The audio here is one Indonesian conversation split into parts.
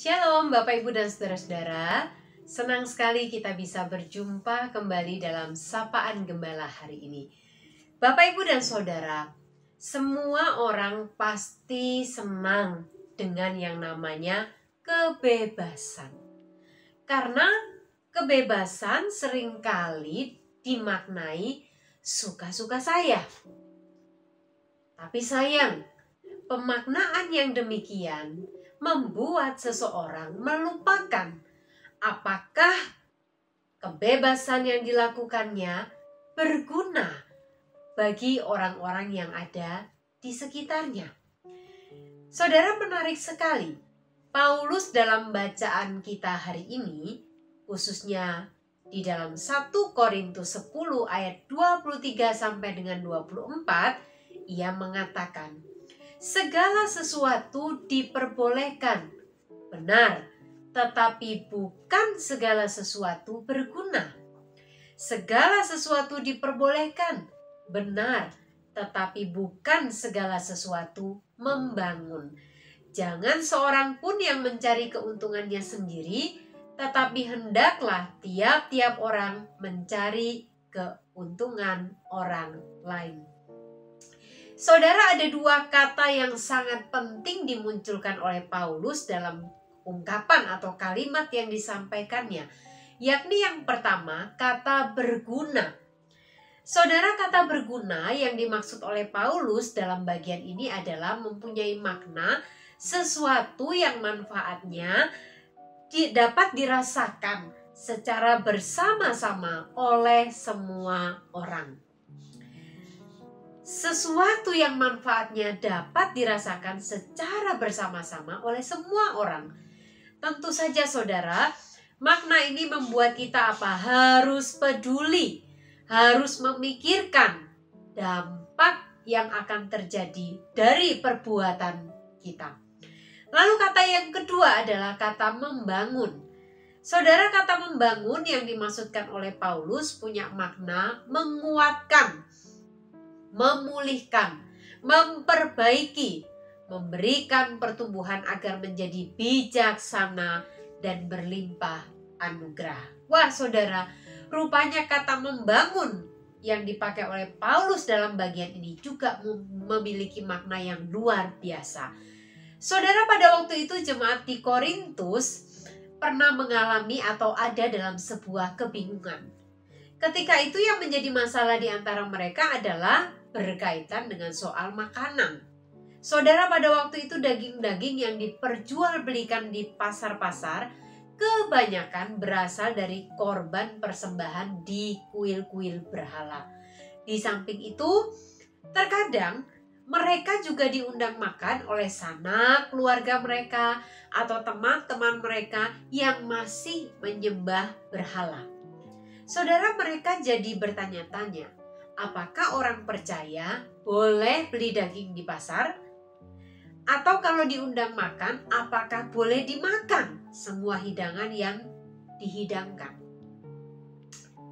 Shalom Bapak Ibu dan Saudara-saudara. Senang sekali kita bisa berjumpa kembali dalam Sapaan Gembala hari ini. Bapak Ibu dan Saudara, semua orang pasti senang dengan yang namanya kebebasan. Karena kebebasan seringkali dimaknai suka-suka saya. Tapi sayang, pemaknaan yang demikian membuat seseorang melupakan apakah kebebasan yang dilakukannya berguna bagi orang-orang yang ada di sekitarnya. Saudara, menarik sekali. Paulus dalam bacaan kita hari ini, khususnya di dalam 1 Korintus 10 ayat 23 sampai dengan 24, ia mengatakan, segala sesuatu diperbolehkan, benar, tetapi bukan segala sesuatu berguna. Segala sesuatu diperbolehkan, benar, tetapi bukan segala sesuatu membangun. Jangan seorang pun yang mencari keuntungannya sendiri, tetapi hendaklah tiap-tiap orang mencari keuntungan orang lain. Saudara, ada dua kata yang sangat penting dimunculkan oleh Paulus dalam ungkapan atau kalimat yang disampaikannya, yakni yang pertama, kata berguna. Saudara, kata berguna yang dimaksud oleh Paulus dalam bagian ini adalah mempunyai makna sesuatu yang manfaatnya dapat dirasakan secara bersama-sama oleh semua orang. Sesuatu yang manfaatnya dapat dirasakan secara bersama-sama oleh semua orang. Tentu saja saudara, makna ini membuat kita harus peduli, harus memikirkan dampak yang akan terjadi dari perbuatan kita. Lalu kata yang kedua adalah kata membangun. Saudara, kata membangun yang dimaksudkan oleh Paulus punya makna menguatkan, memulihkan, memperbaiki, memberikan pertumbuhan agar menjadi bijaksana dan berlimpah anugerah. Wah saudara, rupanya kata membangun yang dipakai oleh Paulus dalam bagian ini juga memiliki makna yang luar biasa. Saudara, pada waktu itu jemaat di Korintus pernah mengalami atau ada dalam sebuah kebingungan. Ketika itu yang menjadi masalah di antara mereka adalah berkaitan dengan soal makanan. Saudara, pada waktu itu daging-daging yang diperjualbelikan di pasar-pasar kebanyakan berasal dari korban persembahan di kuil-kuil berhala. Di samping itu, terkadang mereka juga diundang makan oleh sanak keluarga mereka atau teman-teman mereka yang masih menyembah berhala. Saudara, mereka jadi bertanya-tanya, apakah orang percaya boleh beli daging di pasar? Atau kalau diundang makan, apakah boleh dimakan semua hidangan yang dihidangkan?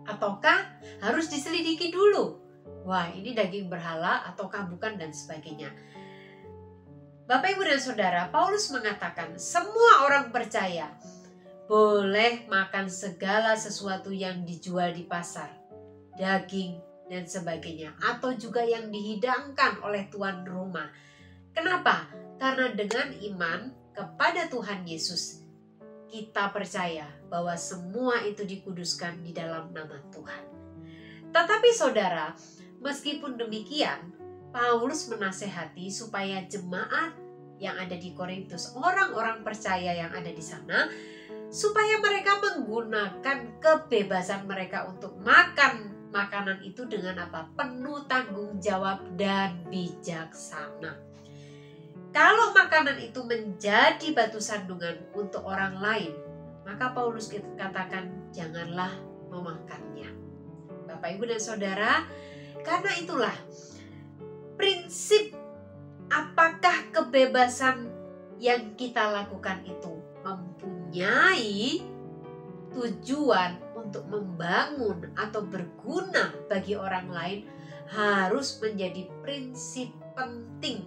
Ataukah harus diselidiki dulu? Wah, ini daging berhala ataukah bukan dan sebagainya. Bapak, Ibu, dan Saudara, Paulus mengatakan semua orang percaya boleh makan segala sesuatu yang dijual di pasar, daging dan sebagainya, atau juga yang dihidangkan oleh tuan rumah. Kenapa? Karena dengan iman kepada Tuhan Yesus, kita percaya bahwa semua itu dikuduskan di dalam nama Tuhan. Tetapi saudara, meskipun demikian, Paulus menasehati supaya jemaat yang ada di Korintus, orang-orang percaya yang ada di sana, supaya mereka menggunakan kebebasan mereka untuk makan makanan itu dengan apa? Penuh tanggung jawab dan bijaksana. Kalau makanan itu menjadi batu sandungan untuk orang lain, maka Paulus katakan janganlah memakannya. Bapak, Ibu, dan Saudara, karena itulah prinsip apakah kebebasan yang kita lakukan itu mempunyai tujuan untuk membangun atau berguna bagi orang lain harus menjadi prinsip penting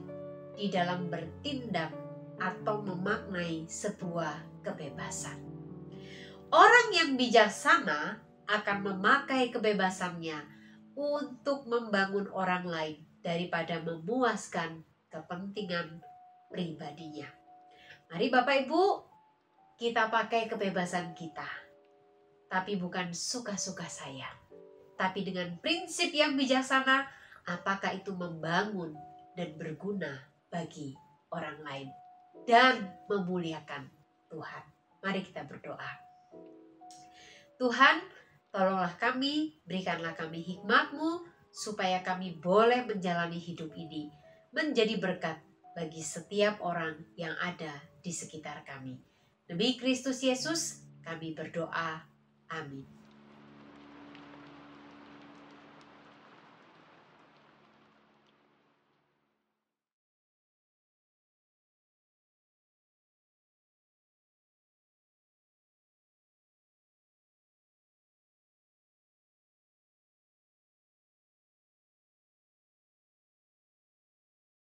di dalam bertindak atau memaknai sebuah kebebasan. Orang yang bijaksana akan memakai kebebasannya untuk membangun orang lain daripada memuaskan kepentingan pribadinya. Mari Bapak Ibu, kita pakai kebebasan kita. Tapi bukan suka-suka saya. Tapi dengan prinsip yang bijaksana, apakah itu membangun dan berguna bagi orang lain dan memuliakan Tuhan. Mari kita berdoa. Tuhan, tolonglah kami, berikanlah kami hikmat-Mu, supaya kami boleh menjalani hidup ini menjadi berkat bagi setiap orang yang ada di sekitar kami. Demi Kristus Yesus, kami berdoa. Amin.